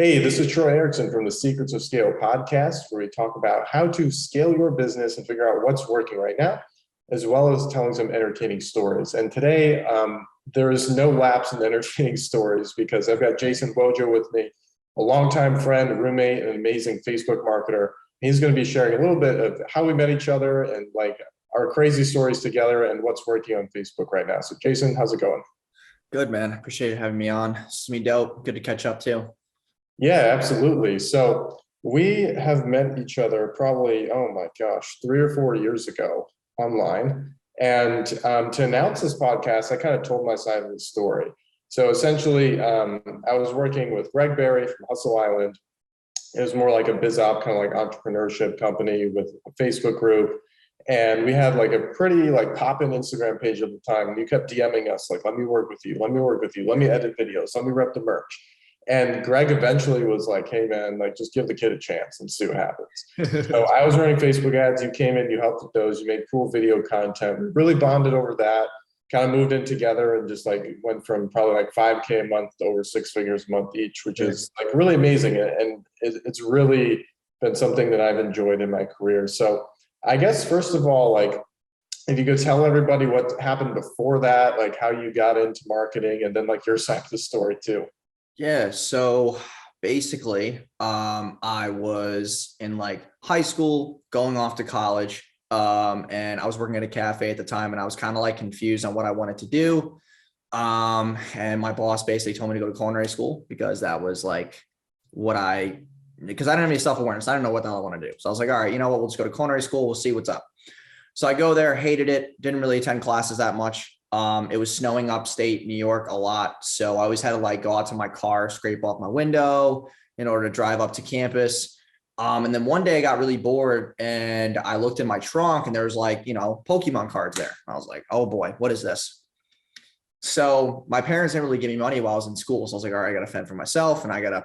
Hey, this is Troy Erickson from the Secrets of Scale podcast, where we talk about how to scale your business and figure out what's working right now, as well as telling some entertaining stories. And today, there is no lapse in entertaining stories because I've got Jason Wojo with me, a longtime friend, a roommate, an amazing Facebook marketer. He's going to be sharing a little bit of how we met each other and like our crazy stories together and what's working on Facebook right now. So Jason, how's it going? Good, man. Appreciate having me on. This is me dope. Good to catch up too. Yeah, absolutely. So we have met each other probably, oh my gosh, 3 or 4 years ago online. And to announce this podcast, I kind of told my side of the story. So essentially, I was working with Greg Berry from Hustle Island. It was more like a biz op, kind of like entrepreneurship company with a Facebook group. And we had like a pretty like pop-in Instagram page at the time. And you kept DMing us like, let me work with you, let me work with you, let me edit videos, let me rep the merch. And Greg eventually was like, hey man, like just give the kid a chance and see what happens. So I was running Facebook ads, you came in, you helped with those, you made cool video content. We really bonded over that, kind of moved in together and just like went from probably like 5K a month to over 6 figures a month each, which is like really amazing. And it's really been something that I've enjoyed in my career. So I guess first of all, like if you could tell everybody what happened before that, like how you got into marketing and then like your side of the story too. Yeah. So basically, I was in like high school, going off to college, and I was working at a cafe at the time, and I was kind of like confused on what I wanted to do. And my boss basically told me to go to culinary school because that was like because I didn't have any self-awareness. I didn't know what the hell I want to do. So I was like, all right, you know what? We'll just go to culinary school. We'll see what's up. So I go there, hated it, didn't really attend classes that much. It was snowing upstate New York a lot. So I always had to like go out to my car, scrape off my window in order to drive up to campus. And then one day I got really bored and I looked in my trunk and there was like, Pokemon cards there. I was like, oh boy, what is this? So my parents didn't really give me money while I was in school. So I was like, all right, I got to fend for myself and I got to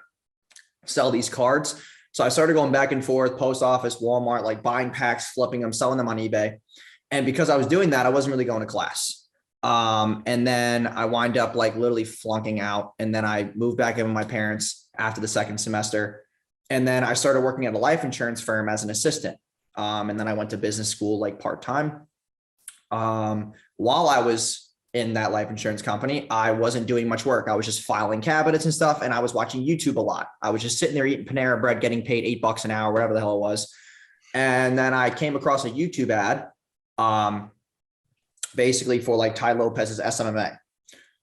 sell these cards. So I started going back and forth, post office, Walmart, like buying packs, flipping them, selling them on eBay. And because I was doing that, I wasn't really going to class. And then I wind up like literally flunking out. And then I moved back in with my parents after the second semester. And then I started working at a life insurance firm as an assistant. And then I went to business school like part-time. While I was in that life insurance company, I wasn't doing much work. I was just filing cabinets and stuff. And I was watching YouTube a lot. I was just sitting there eating Panera bread, getting paid $8 an hour, whatever the hell it was. And then I came across a YouTube ad, basically for like Ty Lopez's SMMA.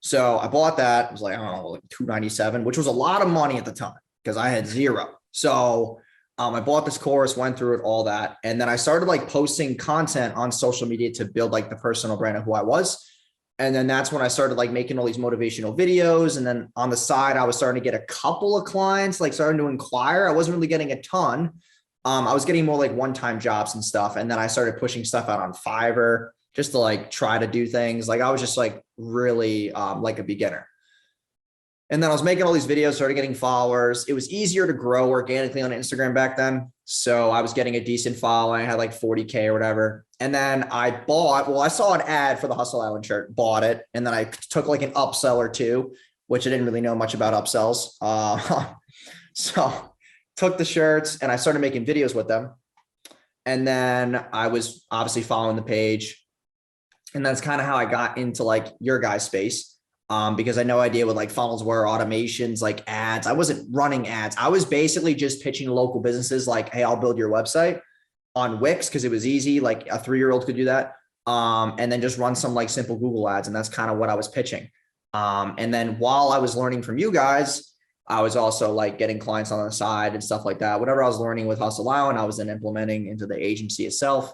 So I bought that. It was like, I don't know, like $297, which was a lot of money at the time because I had zero. So I bought this course, went through it, all that. And then I started like posting content on social media to build like the personal brand of who I was. And then that's when I started like making all these motivational videos. And then on the side, I was starting to get a couple of clients, like starting to inquire. I wasn't really getting a ton. I was getting more like one-time jobs and stuff. And then I started pushing stuff out on Fiverr just to like try to do things. Like I was just like really like a beginner. And then I was making all these videos, started getting followers. It was easier to grow organically on Instagram back then. So I was getting a decent following. I had like 40K or whatever. And then I saw an ad for the Hustle Island shirt, bought it. And then I took like an upsell or two, which I didn't really know much about upsells. So took the shirts and I started making videos with them. And then I was obviously following the page. And that's kind of how I got into like your guys' space. Because I had no idea what like funnels were, automations, like ads. I wasn't running ads. I was basically just pitching local businesses like, hey, I'll build your website on Wix because it was easy. Like a 3-year-old could do that. And then just run some like simple Google ads. And that's kind of what I was pitching. And then while I was learning from you guys, I was also like getting clients on the side and stuff like that. Whatever I was learning with Hustle Island, I was then implementing into the agency itself.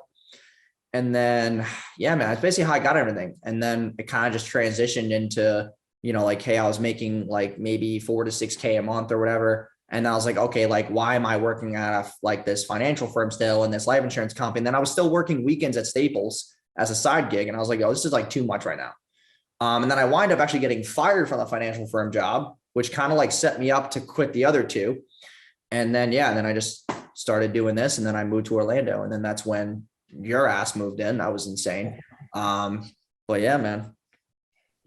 And then, yeah, man, that's basically how I got everything. And then it kind of just transitioned into, like, hey, I was making like maybe 4 to 6K a month or whatever. And I was like, okay, like, why am I working at like this financial firm still and this life insurance company? And then I was still working weekends at Staples as a side gig. And I was like, oh, this is like too much right now. And then I wind up actually getting fired from the financial firm job, which kind of like set me up to quit the other two. And then, yeah, and then I just started doing this. And then I moved to Orlando. And then that's when your ass moved in. That was insane. But yeah, man.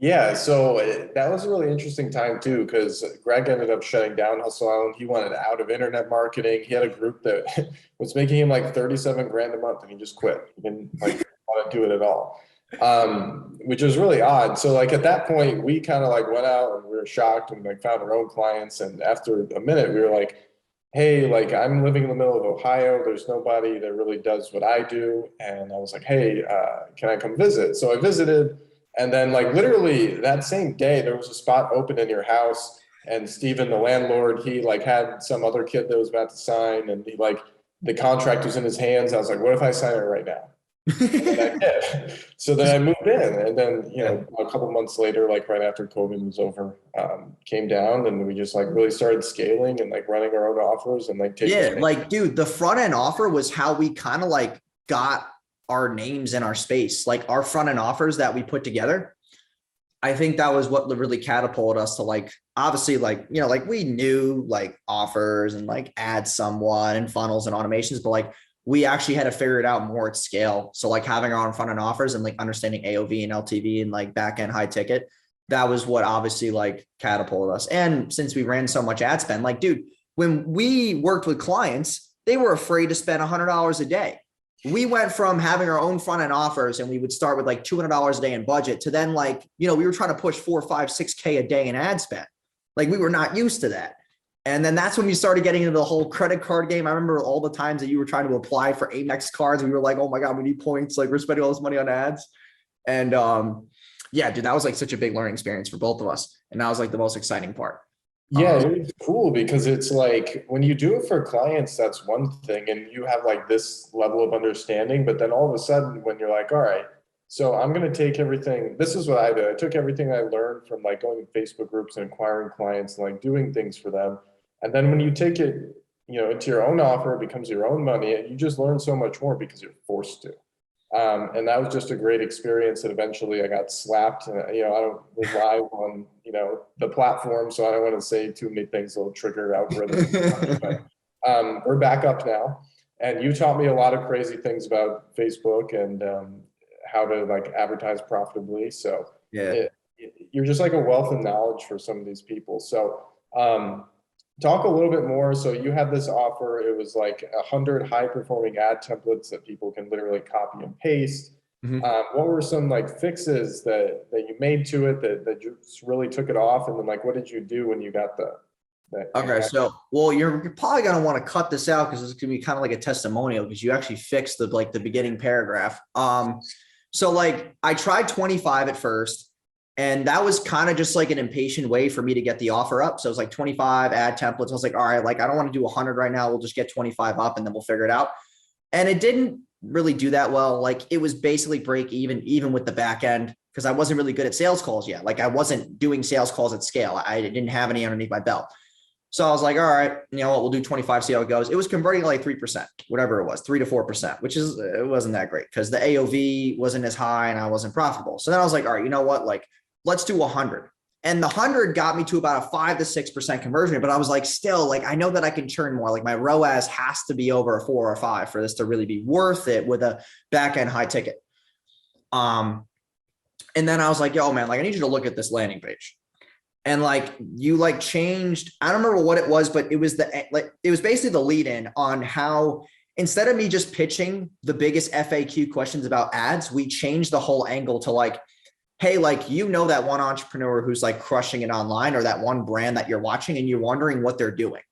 Yeah, so that was a really interesting time too, because Greg ended up shutting down Hustle Island. He wanted out of internet marketing. He had a group that was making him like 37 grand a month, and he just quit. He didn't like want to do it at all, which was really odd. So like at that point, we kind of like went out and we were shocked and like found our own clients. And after a minute, we were like, hey, like I'm living in the middle of Ohio. There's nobody that really does what I do. And I was like, hey, can I come visit? So I visited. And then like literally that same day, there was a spot open in your house. And Steven, the landlord, he like had some other kid that was about to sign, and he like the contract was in his hands. I was like, what if I sign it right now? And I did. So then I moved in, and then a couple months later, like right after COVID was over, came down, and we just like really started scaling and like running our own offers and like taking. Yeah, like dude, the front end offer was how we kind of like got our names in our space. Like our front end offers that we put together, I think that was what really catapulted us to like, obviously like, like we knew like offers and like ads somewhat and funnels and automations, but like we actually had to figure it out more at scale. So like having our own front end offers and like understanding AOV and LTV and like back end high ticket, that was what obviously like catapulted us. And since we ran so much ad spend, like, dude, when we worked with clients, they were afraid to spend $100 a day. We went from having our own front end offers and we would start with like $200 a day in budget to then like, we were trying to push 4, 5, 6K a day in ad spend. Like we were not used to that. And then that's when we started getting into the whole credit card game. I remember all the times that you were trying to apply for Amex cards. We were like, oh my God, we need points. Like we're spending all this money on ads. And yeah, dude, that was like such a big learning experience for both of us. And that was like the most exciting part. Yeah, it's cool because it's like when you do it for clients, that's one thing, and you have like this level of understanding. But then all of a sudden, when you're like, all right, so I'm going to take everything. This is what I did. I took everything I learned from like going to Facebook groups and acquiring clients and like doing things for them. And then when you take it, into your own offer, it becomes your own money, and you just learn so much more because you're forced to. And that was just a great experience. And eventually I got slapped. And, I don't rely on, the platform. So I don't want to say too many things that'll trigger algorithms. But we're back up now. And you taught me a lot of crazy things about Facebook and how to like advertise profitably. So Yeah. You're just like a wealth of knowledge for some of these people. So talk a little bit more. So you had this offer. It was like 100 high performing ad templates that people can literally copy and paste. Mm-hmm. What were some like fixes that you made to it that just really took it off? And then like, what did you do when you got Okay, so well, you're probably gonna want to cut this out because it's gonna be kind of like a testimonial because you actually fixed the beginning paragraph. So like I tried 25 at first. And that was kind of just like an impatient way for me to get the offer up. So it was like 25 ad templates. I was like, all right, like I don't want to do 100 right now. We'll just get 25 up and then we'll figure it out. And it didn't really do that well. Like it was basically break even with the back end because I wasn't really good at sales calls yet. Like I wasn't doing sales calls at scale. I didn't have any underneath my belt. So I was like, all right, you know what, we'll do 25, see how it goes. It was converting like 3%, whatever it was, 3 to 4%, which is, it wasn't that great because the AOV wasn't as high and I wasn't profitable. So then I was like, all right, you know what, like, let's do 100. And the 100 got me to about a 5 to 6% conversion rate. But I was like, still, like, I know that I can churn more. Like my ROAS has to be over a 4 or 5 for this to really be worth it with a back end high ticket. And then I was like, yo, man, like, I need you to look at this landing page. And like, you like changed, I don't remember what it was, but it was it was basically the lead in on how, instead of me just pitching the biggest FAQ questions about ads, we changed the whole angle to like, hey, like, that one entrepreneur who's like crushing it online or that one brand that you're watching and you're wondering what they're doing.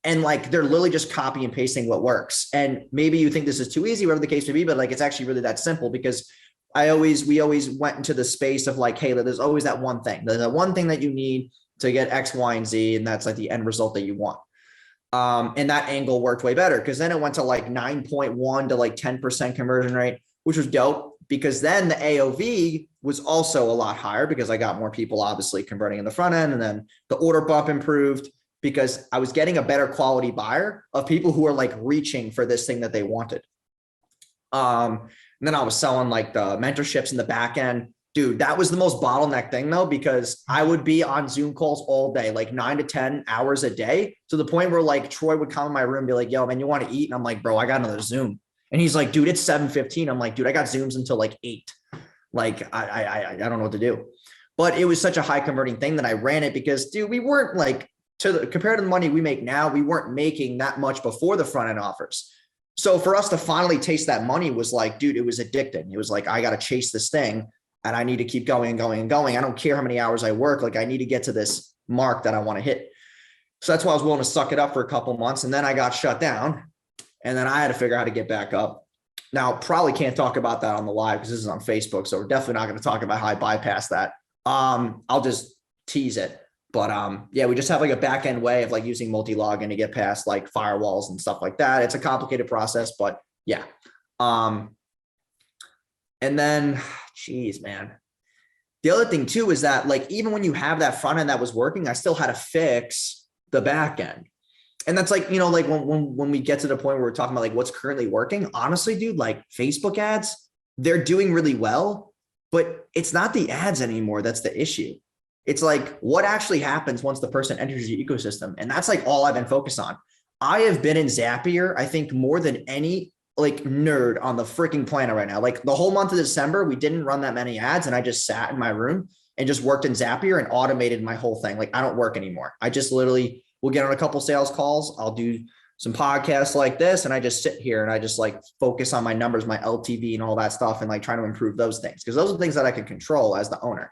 And like, they're literally just copy and pasting what works. And maybe you think this is too easy, whatever the case may be, but like, it's actually really that simple because we always went into the space of like, hey, there's always that one thing. There's that one thing that you need to get X, Y, and Z. And that's like the end result that you want. And that angle worked way better because then it went to like 9.1 to like 10% conversion rate, which was dope because then the AOV was also a lot higher because I got more people obviously converting in the front end. And then the order bump improved because I was getting a better quality buyer of people who are like reaching for this thing that they wanted. And then I was selling like the mentorships in the back end. Dude, that was the most bottleneck thing though, because I would be on Zoom calls all day, like 9 to 10 hours a day, to the point where like Troy would come in my room and be like, yo, man, you want to eat? And I'm like, bro, I got another Zoom. And he's like, dude, it's 7:15. I'm like, dude, I got Zooms until like 8. Like, I don't know what to do. but it was such a high converting thing that I ran it because, dude, we weren't like compared to the money we make now, we weren't making that much before the front end offers. So for us to finally taste that money was like, dude, it was addicting. It was like, I got to chase this thing and I need to keep going and going and going. I don't care how many hours I work. Like I need to get to this mark that I want to hit. So that's why I was willing to suck it up for a couple months. And then I got shut down and then I had to figure out how to get back up. Now, probably can't talk about that on the live because this is on Facebook. So we're definitely not going to talk about how I bypass that. I'll just tease it. But yeah, we just have like a back end way of like using multi-login to get past like firewalls and stuff like that. It's a complicated process, but yeah. And then, geez, man. The other thing too is that like even when you have that front end that was working, I still had to fix the back end. And that's like, you know, like when we get to the point where we're talking about like what's currently working, honestly, dude, like Facebook ads, they're doing really well, but it's not the ads anymore. That's the issue. It's like what actually happens once the person enters your ecosystem. And that's like all I've been focused on. I have been in Zapier, I think more than any like nerd on the freaking planet right now. Like the whole month of December, we didn't run that many ads and I just sat in my room and just worked in Zapier and automated my whole thing. Like I don't work anymore. I just literally will get on a couple sales calls. I'll do some podcasts like this and I just sit here and I just like focus on my numbers, my LTV and all that stuff and like trying to improve those things because those are things that I can control as the owner.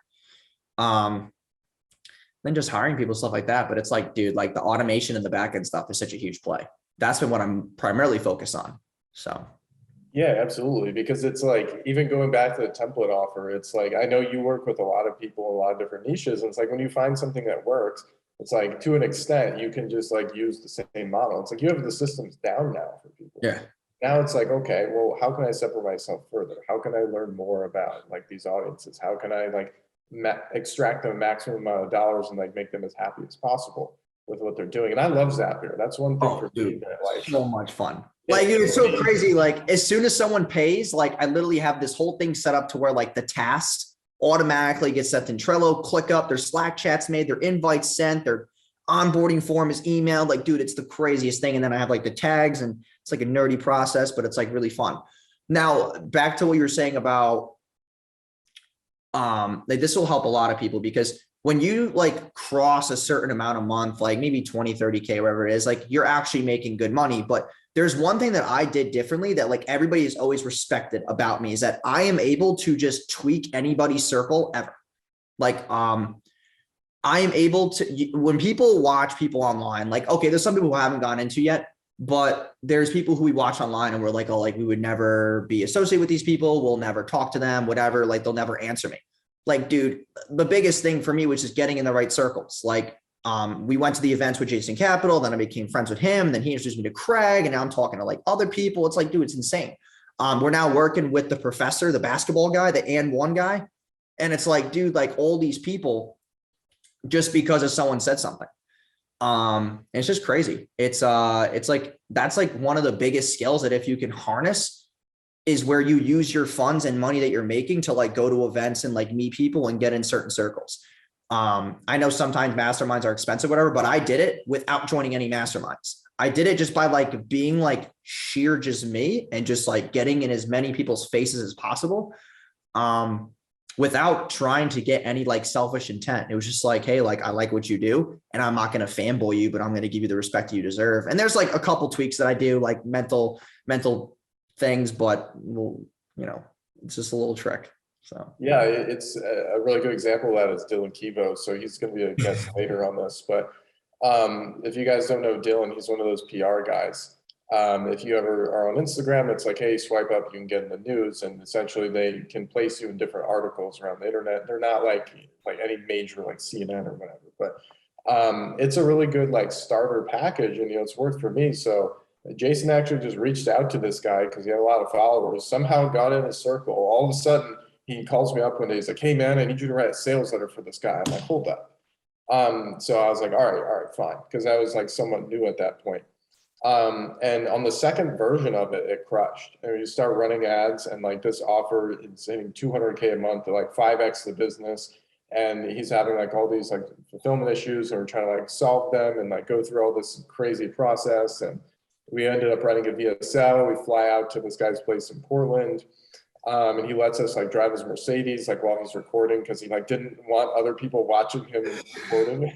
Then just hiring people, stuff like that. But it's like, dude, like the automation and the backend stuff is such a huge play. That's been what I'm primarily focused on. So. Yeah, absolutely. Because it's like, even going back to the template offer, it's like, I know you work with a lot of people, in a lot of different niches. And it's like, when you find something that works, it's like to an extent, you can just like use the same model. It's like, you have the systems down now for people. Yeah. Now it's like, okay, well, how can I separate myself further? How can I learn more about like these audiences? How can I like extract the maximum amount of dollars and like make them as happy as possible with what they're doing? And I love Zapier. That's one thing for me that like so much fun. Like it's so crazy. Like as soon as someone pays, like I literally have this whole thing set up to where like the tasks automatically get set in Trello, click up, their Slack chats made, their invites sent, their onboarding form is emailed. Like, dude, it's the craziest thing. And then I have like the tags and it's like a nerdy process, but it's like really fun. Now, back to what you were saying about like this will help a lot of people because when you like cross a certain amount a month, like maybe 20, 30K, whatever it is, like you're actually making good money. But there's one thing that I did differently that like everybody is always respected about me is that I am able to just tweak anybody's circle ever. Like, I am able to, when people watch people online, like, okay, there's some people who I haven't gone into yet, but there's people who we watch online and we're like, oh, like we would never be associated with these people. We'll never talk to them, whatever. Like they'll never answer me. Like, dude, the biggest thing for me was just getting in the right circles. Like, we went to the events with Jason Capital, then I became friends with him. Then he introduced me to Craig and now I'm talking to like other people. It's like, dude, it's insane. We're now working with the professor, the basketball guy, the and one guy. And it's like, dude, like all these people just because of someone said something. It's just crazy. It's like, that's like one of the biggest skills that if you can harness is where you use your funds and money that you're making to like go to events and like meet people and get in certain circles. I know sometimes masterminds are expensive, whatever, but I did it without joining any masterminds. I did it just by like being like sheer just me and just like getting in as many people's faces as possible. Without trying to get any like selfish intent. It was just like, hey, like I like what you do and I'm not going to fanboy you, but I'm going to give you the respect you deserve. And there's like a couple tweaks that I do, like mental things, but well, you know, it's just a little trick. So yeah, it's a really good example of that is Dylan Kivo. So he's going to be a guest later on this. But if you guys don't know Dylan, he's one of those PR guys. If you ever are on Instagram, it's like, hey, swipe up, you can get in the news, and essentially they can place you in different articles around the internet. They're not like any major like CNN or whatever, but it's a really good like starter package, and you know it's worked for me. So Jason actually just reached out to this guy because he had a lot of followers. Somehow got in his circle. All of a sudden, he calls me up one day. He's like, hey man, I need you to write a sales letter for this guy. I'm like, hold up. So I was like, all right, fine, because I was like somewhat new at that point. And on the second version of it, it crushed. And you start running ads and like this offer is hitting 200K a month to like 5X the business. And he's having like all these like fulfillment issues and we're trying to like solve them and like go through all this crazy process. And we ended up running a VSL. We fly out to this guy's place in Portland. And he lets us like drive his Mercedes like while he's recording because he like didn't want other people watching him recording.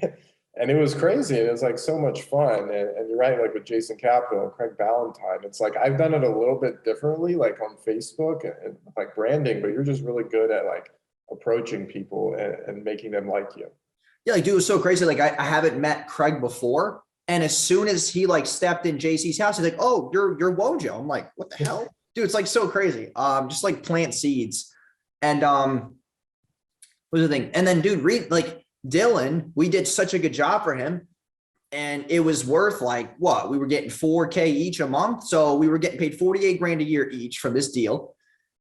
And it was crazy. And it was like so much fun. And you're right, like with Jason Capital and Craig Ballantyne, it's like I've done it a little bit differently, like on Facebook and like branding, but you're just really good at like approaching people and making them like you. Yeah, like dude, it was so crazy. Like I haven't met Craig before. And as soon as he like stepped in JC's house, he's like, "Oh, you're Wojo." I'm like, "What the hell?" Dude, it's like so crazy. Just like plant seeds. And what's the thing? And then dude, read like Dylan, we did such a good job for him. And it was worth like what? We were getting 4K each a month. So we were getting paid 48 grand a year each from this deal.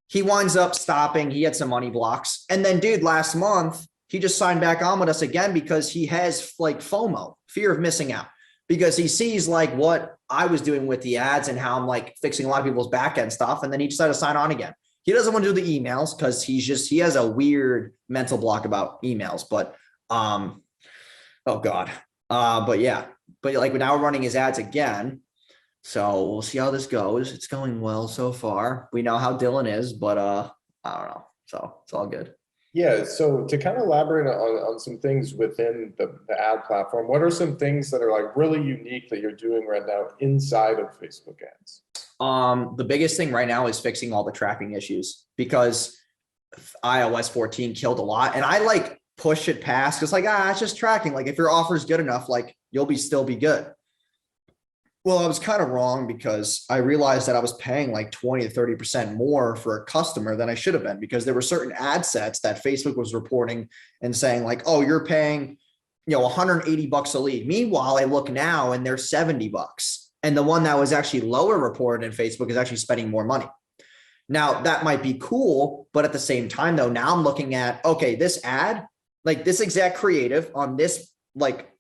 He winds up stopping. He had some money blocks. And then dude, last month, he just signed back on with us again because he has like FOMO, fear of missing out, because he sees like what I was doing with the ads and how I'm like fixing a lot of people's back end stuff. And then he decided to sign on again. He doesn't want to do the emails because he has a weird mental block about emails, but oh God. But yeah, but like now we're running his ads again. So we'll see how this goes. It's going well so far. We know how Dylan is, but I don't know. So it's all good. Yeah, so to kind of elaborate on some things within the ad platform, what are some things that are like really unique that you're doing right now inside of Facebook ads? The biggest thing right now is fixing all the tracking issues because iOS 14 killed a lot. And I like push it past because like, it's just tracking. Like if your offer is good enough, like you'll still be good. Well, I was kind of wrong because I realized that I was paying like 20 to 30% more for a customer than I should have been because there were certain ad sets that Facebook was reporting and saying like, oh, you're paying, 180 bucks a lead. Meanwhile, I look now and they're 70 bucks. And the one that was actually lower reported in Facebook is actually spending more money. Now that might be cool, but at the same time though, now I'm looking at, okay, this ad, like this exact creative on this like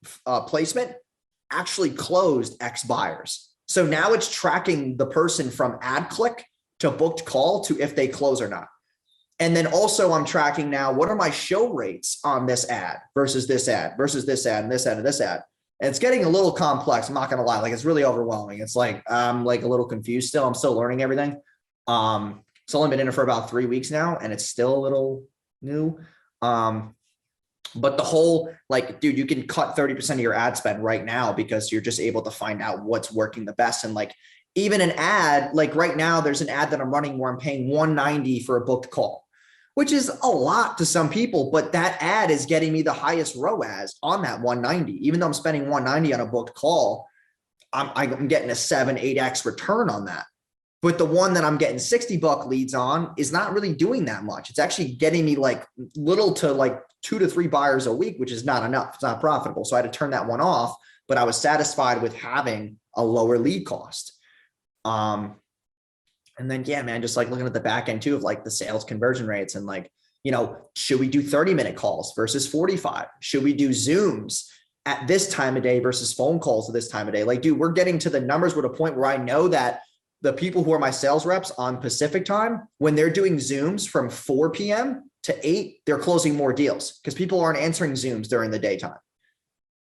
placement actually closed X buyers. So now it's tracking the person from ad click to booked call to if they close or not. And then also I'm tracking now, what are my show rates on this ad versus this ad versus this ad and this ad and this ad. And it's getting a little complex. I'm not going to lie. Like it's really overwhelming. It's like, I'm like a little confused still. I'm still learning everything. It's only been in it for about 3 weeks now and it's still a little new. But the whole like, dude, you can cut 30% of your ad spend right now because you're just able to find out what's working the best. And like, even an ad, like right now, there's an ad that I'm running where I'm paying $190 for a booked call, which is a lot to some people, but that ad is getting me the highest ROAS on that $190. Even though I'm spending $190 on a booked call, I'm getting a 7-8x return on that. But the one that I'm getting 60 buck leads on is not really doing that much. It's actually getting me like little to like 2 to 3 buyers a week, which is not enough. It's not profitable. So I had to turn that one off, but I was satisfied with having a lower lead cost. And then, yeah, man, just like looking at the back end too of like the sales conversion rates and like, should we do 30-minute calls versus 45? Should we do Zooms at this time of day versus phone calls at this time of day? Like, dude, we're getting to the numbers with a point where I know that the people who are my sales reps on Pacific time, when they're doing Zooms from 4 p.m. to 8, they're closing more deals because people aren't answering Zooms during the daytime.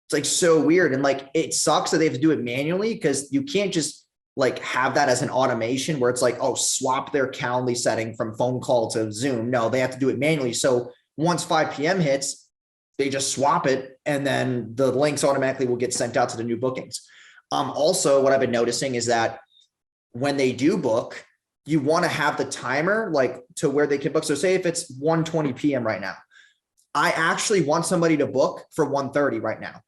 It's like so weird. And like, it sucks that they have to do it manually because you can't just like have that as an automation where it's like, oh, swap their Calendly setting from phone call to Zoom. No, they have to do it manually. So once 5 p.m. hits, they just swap it and then the links automatically will get sent out to the new bookings. Also, what I've been noticing is that when they do book, you want to have the timer like to where they can book. So say if it's 1:20 p.m. right now, I actually want somebody to book for 1:30 right now.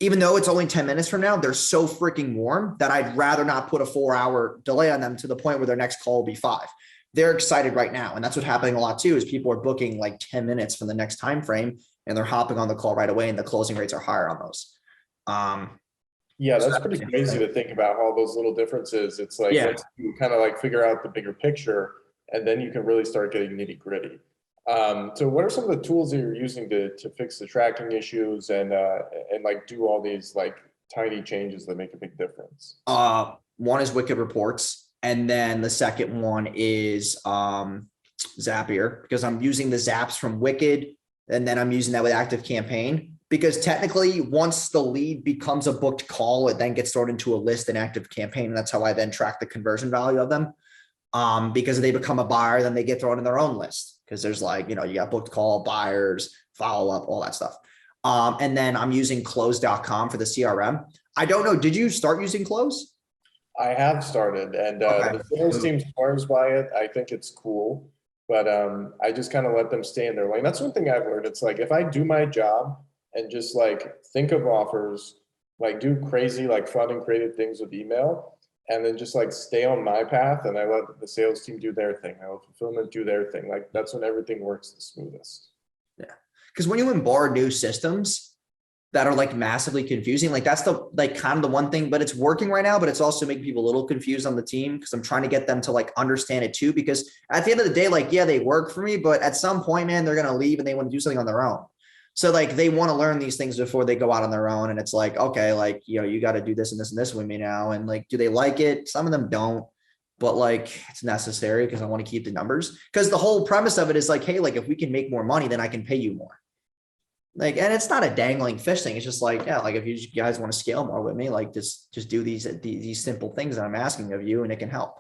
Even though it's only 10 minutes from now, they're so freaking warm that I'd rather not put a 4-hour delay on them to the point where their next call will be 5. They're excited right now. And that's what's happening a lot too, is people are booking like 10 minutes from the next time frame and they're hopping on the call right away and the closing rates are higher on those. Yeah, that's pretty crazy to think about all those little differences. It's like, once you kind of like figure out the bigger picture and then you can really start getting nitty gritty. So what are some of the tools that you're using to fix the tracking issues and like do all these like tiny changes that make a big difference? One is Wicked Reports. And then the second one is Zapier, because I'm using the Zaps from Wicked and then I'm using that with Active Campaign. Because technically, once the lead becomes a booked call, it then gets stored into a list in Active Campaign. And that's how I then track the conversion value of them. because they become a buyer, then they get thrown in their own list because there's like, you got booked call, buyers, follow up, all that stuff. And then I'm using close.com for the CRM. I don't know. Did you start using Close? I have started, and Okay. the sales team swears by it. I think it's cool, but I just kind of let them stay in their lane. That's one thing I've learned. It's like if I do my job and just like think of offers, like do crazy, like fun and creative things with email, and then just like stay on my path, and I let the sales team do their thing. I let fulfillment do their thing. Like that's when everything works the smoothest. Yeah. Because when you embark new systems that are like massively confusing, like that's the like kind of the one thing, but it's working right now, but it's also making people a little confused on the team because I'm trying to get them to like understand it too. Because at the end of the day, like, yeah, they work for me, but at some point, man, they're going to leave and they want to do something on their own. So like they want to learn these things before they go out on their own. And it's like, okay, like, you got to do this and this and this with me now. And like, do they like it? Some of them don't, but like it's necessary because I want to keep the numbers. Because the whole premise of it is like, hey, like if we can make more money, then I can pay you more. Like, and it's not a dangling fish thing. It's just like, yeah, like if you guys want to scale more with me, like just do these simple things that I'm asking of you and it can help.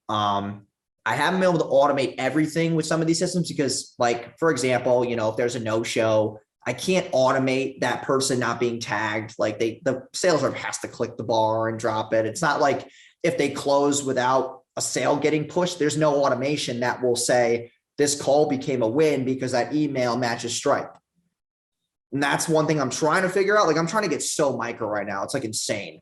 I haven't been able to automate everything with some of these systems because like, for example, if there's a no-show, I can't automate that person not being tagged. Like the sales rep has to click the bar and drop it. It's not like if they close without a sale getting pushed, there's no automation that will say this call became a win because that email matches Stripe. And that's one thing I'm trying to figure out. Like I'm trying to get so micro right now. It's like insane.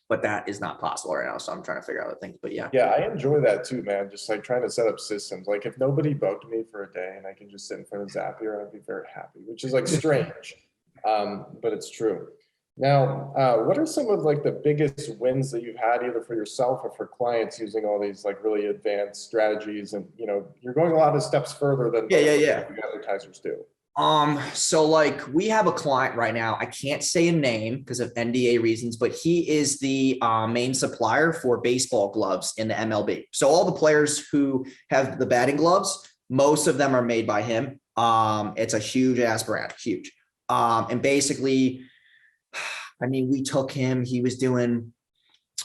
But that is not possible right now. So I'm trying to figure out other things, but yeah. Yeah, I enjoy that too, man. Just like trying to set up systems. Like if nobody booked me for a day and I can just sit in front of Zapier, I'd be very happy, which is like strange, but it's true. Now, what are some of like the biggest wins that you've had either for yourself or for clients using all these like really advanced strategies? And you're going a lot of steps further than Yeah. advertisers do. So like we have a client right now. I can't say a name because of NDA reasons, but he is the main supplier for baseball gloves in the MLB. So all the players who have the batting gloves, most of them are made by him. It's a huge ass brand, huge. And basically, I mean, we took him, he was doing,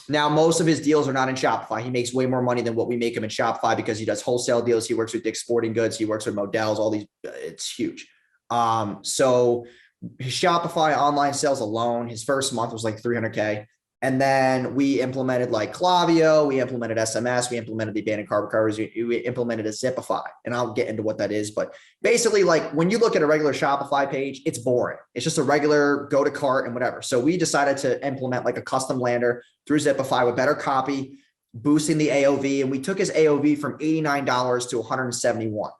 now most of his deals are not in Shopify. He makes way more money than what we make him in Shopify because he does wholesale deals. He works with Dick's Sporting Goods. He works with Modell's, all these, it's huge. So his Shopify online sales alone, his first month was like 300K. And then we implemented like Klaviyo, we implemented SMS, we implemented the abandoned cart recoveries, we implemented a Zipify. And I'll get into what that is. But basically, like when you look at a regular Shopify page, it's boring. It's just a regular go to cart and whatever. So we decided to implement like a custom lander through Zipify with better copy, boosting the AOV. And we took his AOV from $89 to $171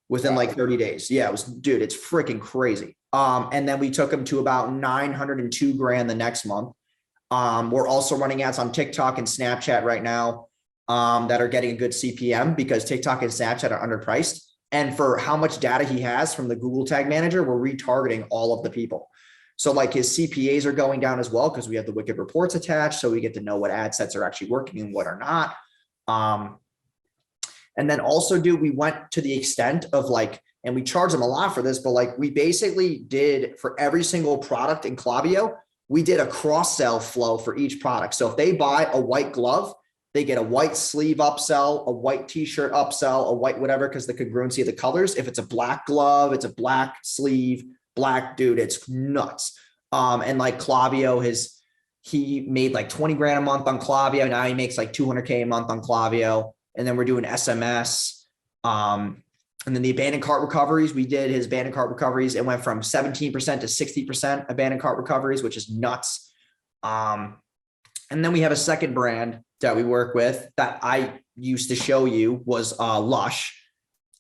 within like 30 days. Yeah, it was, dude, it's freaking crazy. And then we took him to about 902 grand the next month. We're also running ads on TikTok and Snapchat right now that are getting a good CPM because TikTok and Snapchat are underpriced. And for how much data he has from the Google Tag Manager, we're retargeting all of the people. So like his CPAs are going down as well because we have the wicked reports attached. So we get to know what ad sets are actually working and what are not. And then also, dude, we went to the extent of like, and we charge them a lot for this, but like we basically did for every single product in Klaviyo, we did a cross-sell flow for each product. So if they buy a white glove, they get a white sleeve upsell, a white t-shirt upsell, a white whatever, because the congruency of the colors. If it's a black glove, it's a black sleeve, black, dude, it's nuts. And like Klaviyo, he made like 20 grand a month on Klaviyo. Now he makes like 200K a month on Klaviyo. And then we're doing SMS. And then the abandoned cart recoveries, we did his abandoned cart recoveries. It went from 17% to 60% abandoned cart recoveries, which is nuts. And then we have a second brand that we work with that I used to show you was Lush.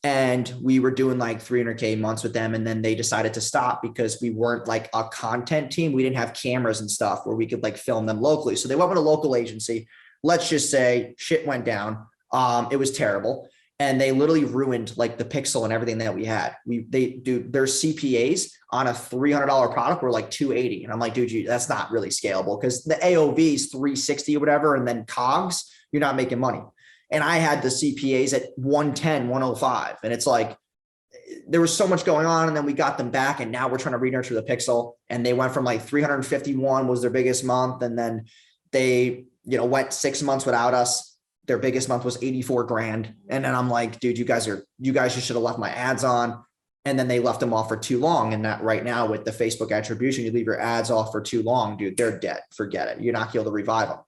And we were doing like 300K months with them. And then they decided to stop because we weren't like a content team. We didn't have cameras and stuff where we could like film them locally. So they went with a local agency. Let's just say shit went down. It was terrible. And they literally ruined like the pixel and everything that we had. They do their CPAs on a $300 product were like 280. And I'm like, dude, that's not really scalable because the AOV is 360 or whatever. And then COGS, you're not making money. And I had the CPAs at 110, 105. And it's like, there was so much going on. And then we got them back. And now we're trying to re-nurture the pixel. And they went from like 351 was their biggest month. And then they, went 6 months without us. their biggest month was 84 grand. And then I'm like, dude, you guys just should have left my ads on. And then they left them off for too long. And that right now with the Facebook attribution, you leave your ads off for too long, dude, they're dead. Forget it. You're not going to be able to revive them.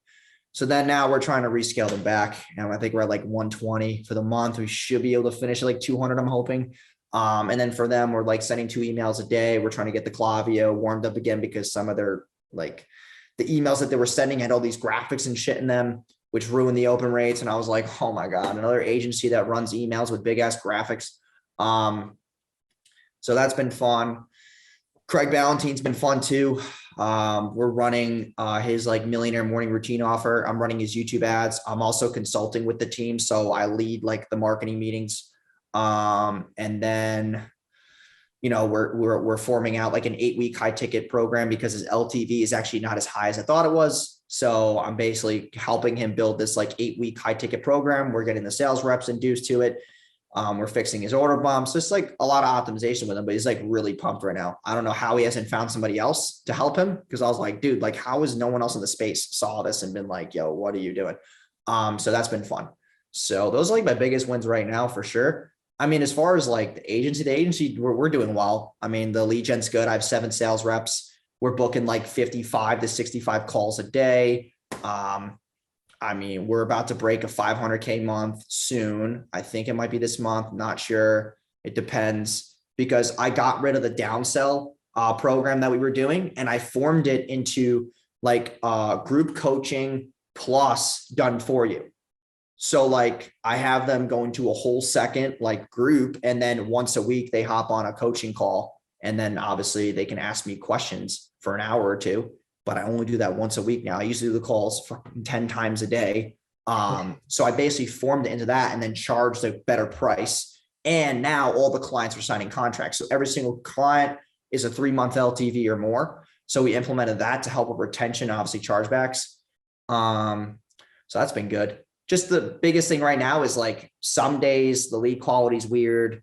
So then now we're trying to rescale them back. And I think we're at like 120 for the month. We should be able to finish at like 200, I'm hoping. And then for them, we're like sending 2 emails a day. We're trying to get the Klaviyo warmed up again because some of their like the emails that they were sending had all these graphics and shit in them, which ruined the open rates. And I was like, oh my God, another agency that runs emails with big ass graphics. So that's been fun. Craig Ballantyne's been fun too. We're running his like millionaire morning routine offer. I'm running his YouTube ads. I'm also consulting with the team. So I lead like the marketing meetings. And then, you know, we're forming out like an 8-week high ticket program because his LTV is actually not as high as I thought it was. So I'm basically helping him build this like 8-week high ticket program. We're getting the sales reps induced to it. We're fixing his order bumps. Just like a lot of optimization with him, but he's like really pumped right now. I don't know how he hasn't found somebody else to help him because I was like, dude, like how is no one else in the space saw this and been like, yo, what are you doing? So that's been fun. So those are like my biggest wins right now for sure. I mean, as far as like the agency, we're doing well. I mean, the lead gen's good. I have 7 sales reps. We're booking like 55 to 65 calls a day. I mean, we're about to break a 500K month soon. I think it might be this month. Not sure. It depends because I got rid of the downsell program that we were doing and I formed it into like group coaching plus done for you. So like I have them going to a whole second like group and then once a week they hop on a coaching call and then obviously they can ask me questions for an hour or two. But I only do that once a week now. I used to do the calls for 10 times a day. So I basically formed it into that and then charged a better price. And now all the clients are signing contracts. So every single client is a 3-month LTV or more. So we implemented that to help with retention, obviously chargebacks. So that's been good. Just the biggest thing right now is like some days the lead quality is weird.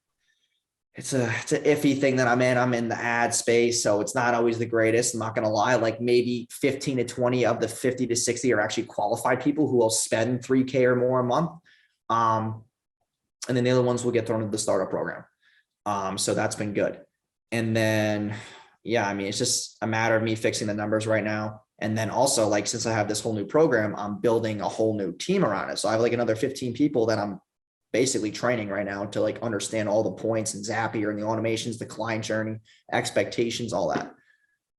It's an iffy thing that I'm in. I'm in the ad space, so it's not always the greatest. I'm not going to lie. Like maybe 15 to 20 of the 50 to 60 are actually qualified people who will spend 3K or more a month. And then the other ones will get thrown into the startup program. So that's been good. And then, yeah, I mean, it's just a matter of me fixing the numbers right now. And then also like, since I have this whole new program, I'm building a whole new team around it. So I have like another 15 people that I'm basically training right now to like understand all the points and Zapier and the automations, the client journey, expectations, all that.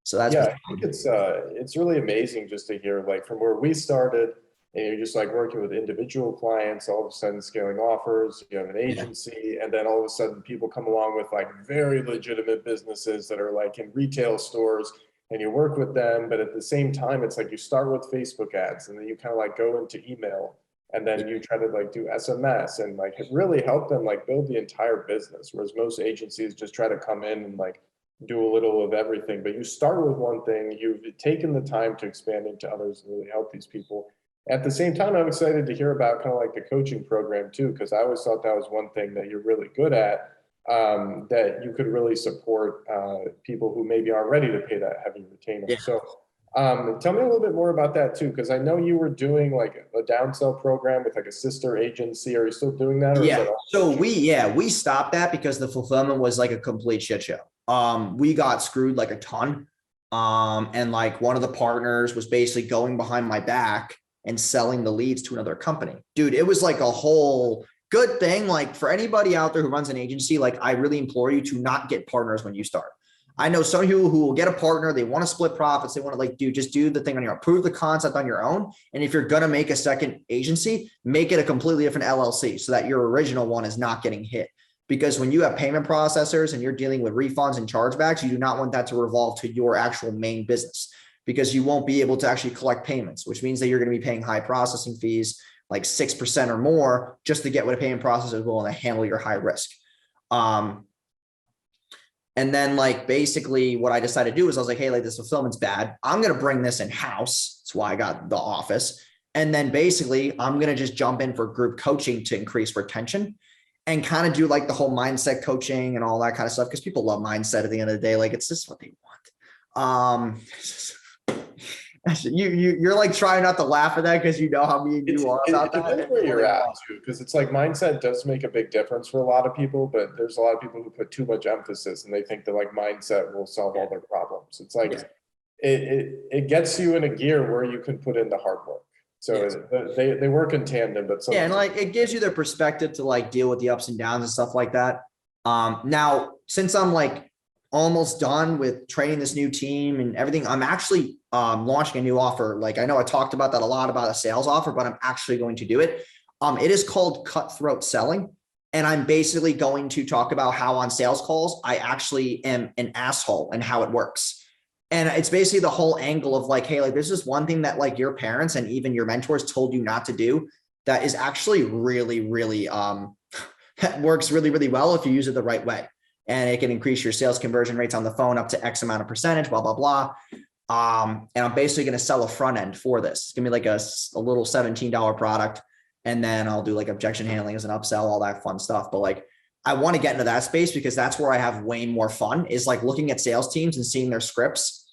So that's, yeah, I think it's really amazing just to hear like from where we started and you're just like working with individual clients, all of a sudden scaling offers, you have an agency, and then all of a sudden people come along with like very legitimate businesses that are like in retail stores and you work with them. But at the same time, it's like you start with Facebook ads and then you kind of like go into email. And then you try to like do SMS and like really help them like build the entire business. Whereas most agencies just try to come in and like do a little of everything. But you start with one thing, you've taken the time to expand into others and really help these people. At the same time, I'm excited to hear about kind of like the coaching program too, because I always thought that was one thing that you're really good at, that you could really support people who maybe aren't ready to pay that heavy retainer. yeah. So tell me a little bit more about that too, because I know you were doing like a downsell program with like a sister agency. Are you still doing that? Or Yeah. So we stopped that because the fulfillment was like a complete shit show. We got screwed like a ton. And like one of the partners was basically going behind my back and selling the leads to another company. Dude, it was like a whole good thing. Like for anybody out there who runs an agency, like I really implore you to not get partners when you start. I know some people who will get a partner, they want to split profits. They want to like just do the thing on your own, prove the concept on your own. And if you're going to make a second agency, make it a completely different LLC so that your original one is not getting hit. Because when you have payment processors and you're dealing with refunds and chargebacks, you do not want that to revolve to your actual main business because you won't be able to actually collect payments, which means that you're going to be paying high processing fees, like 6% or more, just to get what a payment processor is willing to handle your high risk. And then like basically what I decided to do is I was like, hey, like this fulfillment's bad. I'm going to bring this in house. That's why I got the office. And then basically I'm going to just jump in for group coaching to increase retention and kind of do like the whole mindset coaching and all that kind of stuff. Cause people love mindset at the end of the day. Like it's just what they want. You're like trying not to laugh at that because you know how mean you are about It that. depends where you're at too, because it's like mindset does make a big difference for a lot of people, but there's a lot of people who put too much emphasis and they think that like mindset will solve all their problems. It's like Yeah. it gets you in a gear where you can put in the hard work. So Yes. they work in tandem, but Yeah, and sometimes like it gives you the perspective to like deal with the ups and downs and stuff like that. Now since I'm like almost done with training this new team and everything, I'm actually launching a new offer. Like I know I talked about that a lot about a sales offer, but I'm actually going to do it. It is called cutthroat selling. And I'm basically going to talk about how on sales calls, I actually am an asshole and how it works. And it's basically the whole angle of like, hey, like this is one thing that like your parents and even your mentors told you not to do that is actually really, really works really, really well if you use it the right way. And it can increase your sales conversion rates on the phone up to X amount of percentage, blah, blah, blah. And I'm basically going to sell a front end for this. It's going to be like a little $17 product. And then I'll do like objection handling as an upsell, all that fun stuff. But like, I want to get into that space because that's where I have way more fun is like looking at sales teams and seeing their scripts.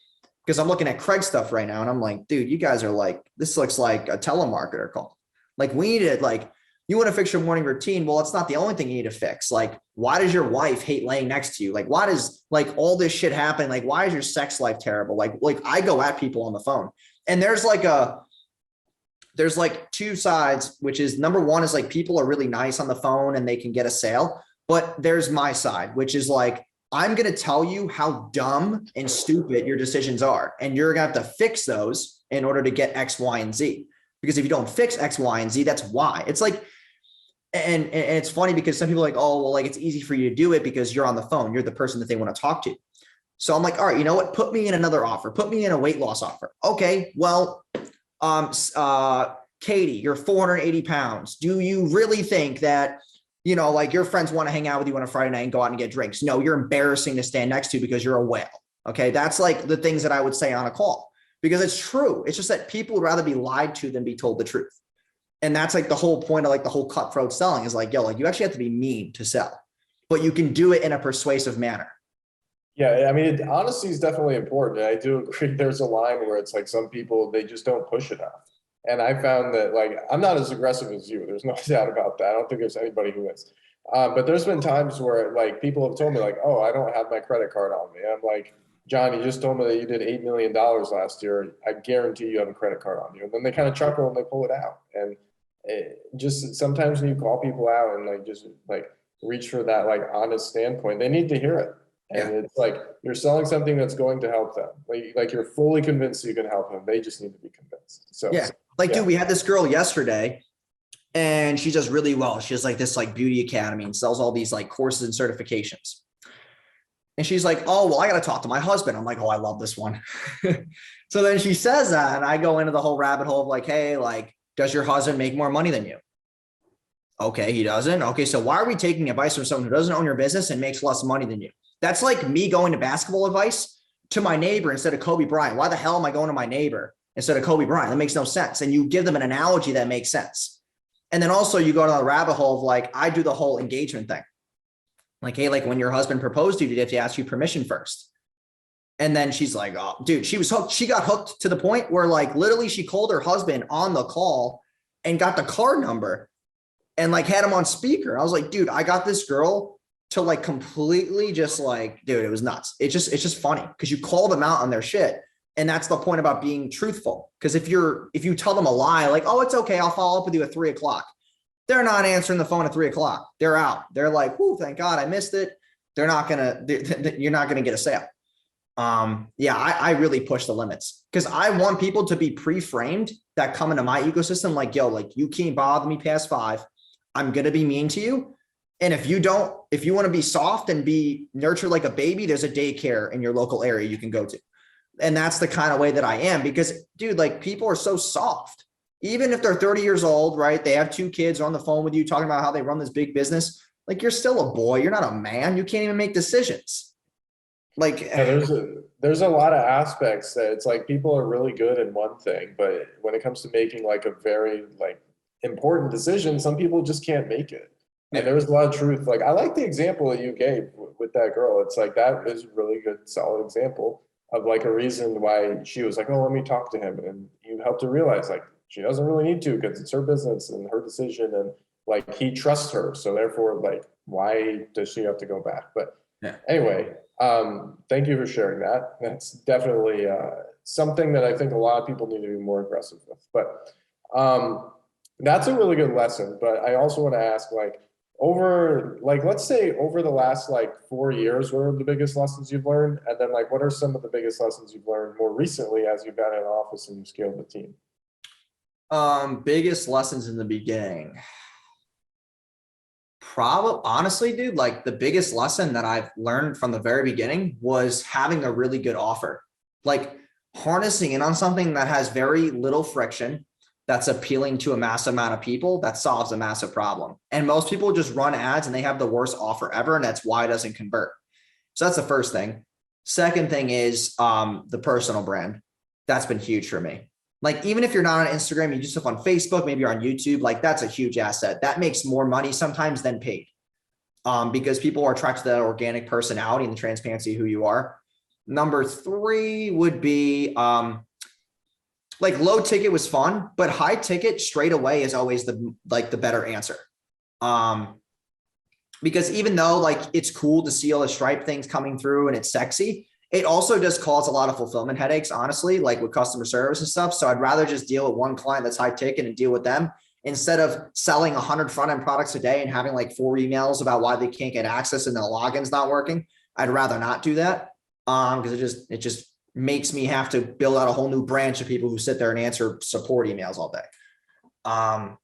Because I'm looking at Craig's stuff right now and I'm like, dude, you guys are like, this looks like a telemarketer call. Like we need to like, you want to fix your morning routine. Well, it's not the only thing you need to fix. Like, why does your wife hate laying next to you? Like, why does like all this shit happen? Like, why is your sex life terrible? Like I go at people on the phone and there's like two sides, which is number one is like people are really nice on the phone and they can get a sale. But there's my side, which is like, I'm going to tell you how dumb and stupid your decisions are. And you're going to have to fix those in order to get X, Y, and Z. Because if you don't fix X, Y, and Z, that's why. It's like, and it's funny because some people are like, oh, well, like it's easy for you to do it because you're on the phone. You're the person that they want to talk to. So I'm like, all right, you know what? Put me in another offer. Put me in a weight loss offer. Okay, well, Katie, you're 480 pounds. Do you really think that, you know, like your friends want to hang out with you on a Friday night and go out and get drinks? No, you're embarrassing to stand next to because you're a whale. Okay, that's like the things that I would say on a call because it's true. It's just that people would rather be lied to than be told the truth. And that's like the whole point of like the whole cutthroat selling is like, yo, like you actually have to be mean to sell, but you can do it in a persuasive manner. yeah, I mean, honesty is definitely important. And I do agree there's a line where it's like some people, they just don't push enough. And I found that like, I'm not as aggressive as you. There's no doubt about that. I don't think there's anybody who is. But there's been times where like people have told me like, oh, I don't have my credit card on me. I'm like, John, you just told me that you did $8 million last year. I guarantee you have a credit card on you. And then they kind of chuckle and they pull it out. And just sometimes when you call people out and like just like reach for that like honest standpoint, they need to hear it. And Yeah. it's like you're selling something that's going to help them. Like you're fully convinced you can help them. They just need to be convinced. So Yeah. Like, yeah. dude, we had this girl yesterday and she does really well. She has like this like beauty academy and sells all these like courses and certifications. And she's like, oh, well, I got to talk to my husband. I'm like, oh, I love this one. So then she says that and I go into the whole rabbit hole of like, hey, like, does your husband make more money than you? Okay, he doesn't. Okay, so why are we taking advice from someone who doesn't own your business and makes less money than you? That's like me going to basketball advice to my neighbor instead of Kobe Bryant. Why the hell am I going to my neighbor instead of Kobe Bryant? That makes no sense. And you give them an analogy that makes sense. And then also you go to the rabbit hole of like, I do the whole engagement thing. Like, hey, like when your husband proposed to you, did he have to ask you permission first? And then she's like, oh, dude, she was hooked. She got hooked to the point where like literally she called her husband on the call and got the card number and like had him on speaker. I was like, dude, I got this girl to like completely just like, dude, it was nuts. It's just funny because you call them out on their shit. And that's the point about being truthful. Because if you tell them a lie, like, oh, it's okay, I'll follow up with you at 3:00. They're not answering the phone at 3:00. They're out. They're like, oh, thank God I missed it. You're not gonna get a sale. Yeah, I really push the limits because I want people to be pre-framed that come into my ecosystem. Like, yo, like you can't bother me past 5. I'm going to be mean to you. And if you want to be soft and be nurtured like a baby, there's a daycare in your local area you can go to. And that's the kind of way that I am because dude, like people are so soft, even if they're 30 years old, right? They have 2 kids on the phone with you talking about how they run this big business. Like you're still a boy. You're not a man. You can't even make decisions. Like Yeah, there's a lot of aspects that it's like people are really good in one thing, but when it comes to making like a very like important decision, some people just can't make it. And there was a lot of truth. Like I like the example that you gave with that girl. It's like that is a really good, solid example. of like a reason why she was like, oh, let me talk to him. And you helped her realize like she doesn't really need to because it's her business and her decision. And like he trusts her. So therefore, like, why does she have to go back? But Yeah. anyway, thank you for sharing that. That's definitely something that I think a lot of people need to be more aggressive with. But that's a really good lesson. But I also want to ask, like, over, like, let's say over the last like 4 years, what are the biggest lessons you've learned? And then like, what are some of the biggest lessons you've learned more recently as you've got in office and you scaled the team? Biggest lessons in the beginning. Probably, honestly, dude, like the biggest lesson that I've learned from the very beginning was having a really good offer, like harnessing in on something that has very little friction, that's appealing to a massive amount of people, that solves a massive problem. And most people just run ads and they have the worst offer ever, and that's why it doesn't convert. So that's the first thing. Second thing is the personal brand. That's been huge for me. Like, even if you're not on Instagram, you do stuff on Facebook, maybe you're on YouTube, like that's a huge asset. That makes more money sometimes than paid, because people are attracted to that organic personality and the transparency of who you are. Number three would be like low ticket was fun, but high ticket straight away is always the better answer. Because even though like it's cool to see all the Stripe things coming through and it's sexy, it also does cause a lot of fulfillment headaches, honestly, like with customer service and stuff. So I'd rather just deal with one client that's high ticket and deal with them instead of selling 100 front end products a day and having like 4 emails about why they can't get access and the login's not working. I'd rather not do that because it just makes me have to build out a whole new branch of people who sit there and answer support emails all day. And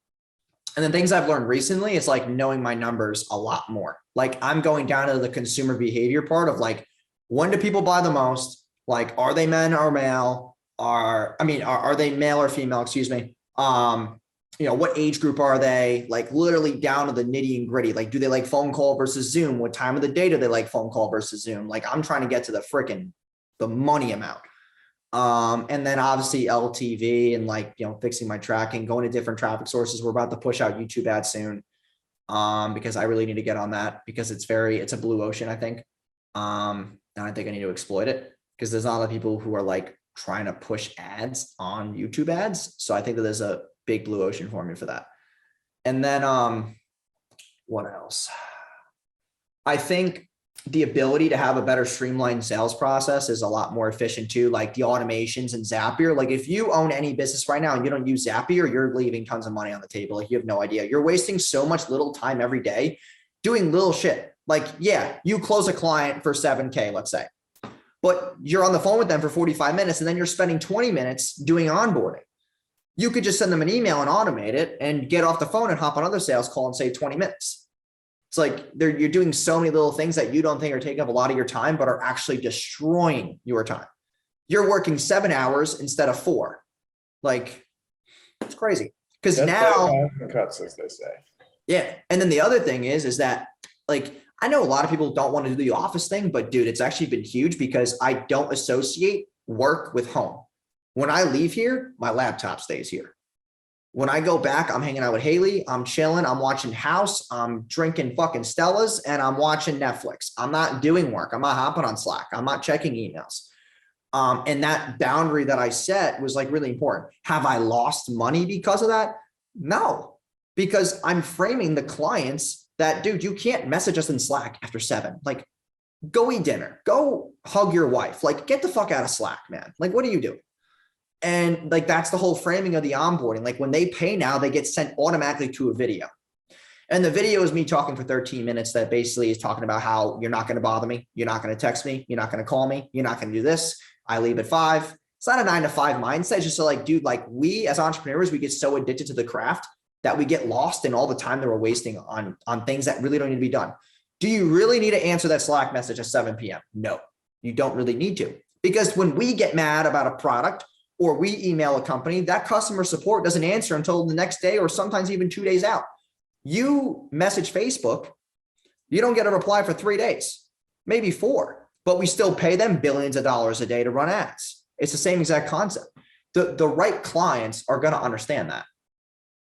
then things I've learned recently is like knowing my numbers a lot more. Like I'm going down to the consumer behavior part of like, when do people buy the most? Like, are they men or male? Are they male or female? Excuse me. What age group are they? Like literally down to the nitty and gritty. Like, do they like phone call versus Zoom? What time of the day do they like phone call versus Zoom? Like I'm trying to get to the money amount. And then obviously LTV and like, fixing my tracking, going to different traffic sources. We're about to push out YouTube ads soon. Because I really need to get on that because it's a blue ocean, I think. And I think I need to exploit it because there's not a lot of people who are like trying to push ads on YouTube ads. So I think that there's a big blue ocean for me for that. And then, what else? I think the ability to have a better streamlined sales process is a lot more efficient too. Like the automations and Zapier. Like if you own any business right now and you don't use Zapier, you're leaving tons of money on the table. Like you have no idea. You're wasting so much little time every day doing little shit. Like, yeah, you close a client for 7K, let's say, but you're on the phone with them for 45 minutes and then you're spending 20 minutes doing onboarding. You could just send them an email and automate it and get off the phone and hop on another sales call and save 20 minutes. It's like you're doing so many little things that you don't think are taking up a lot of your time, but are actually destroying your time. You're working 7 hours instead of 4. Like, it's crazy. Because now cuts, as they say. Yeah. And then the other thing is that like, I know a lot of people don't want to do the office thing, but dude, it's actually been huge because I don't associate work with home. When I leave here, my laptop stays here. When I go back, I'm hanging out with Haley, I'm chilling, I'm watching House, I'm drinking fucking Stellas, and I'm watching Netflix. I'm not doing work. I'm not hopping on Slack. I'm not checking emails. And that boundary that I set was like really important. Have I lost money because of that? No, because I'm framing the clients that, dude, you can't message us in Slack after 7. Like, go eat dinner, go hug your wife, like get the fuck out of Slack, man. Like, what are you doing? And like, that's the whole framing of the onboarding. Like when they pay now, they get sent automatically to a video. And the video is me talking for 13 minutes that basically is talking about how you're not going to bother me. You're not going to text me. You're not going to call me. You're not going to do this. I leave at 5. It's not a 9 to 5 mindset. It's just so like, dude, like we as entrepreneurs, we get so addicted to the craft that we get lost in all the time that we're wasting on things that really don't need to be done. Do you really need to answer that Slack message at 7 p.m.? No, you don't really need to. Because when we get mad about a product or we email a company, that customer support doesn't answer until the next day or sometimes even 2 days out. You message Facebook, you don't get a reply for 3 days, maybe 4, but we still pay them billions of dollars a day to run ads. It's the same exact concept. The right clients are going to understand that.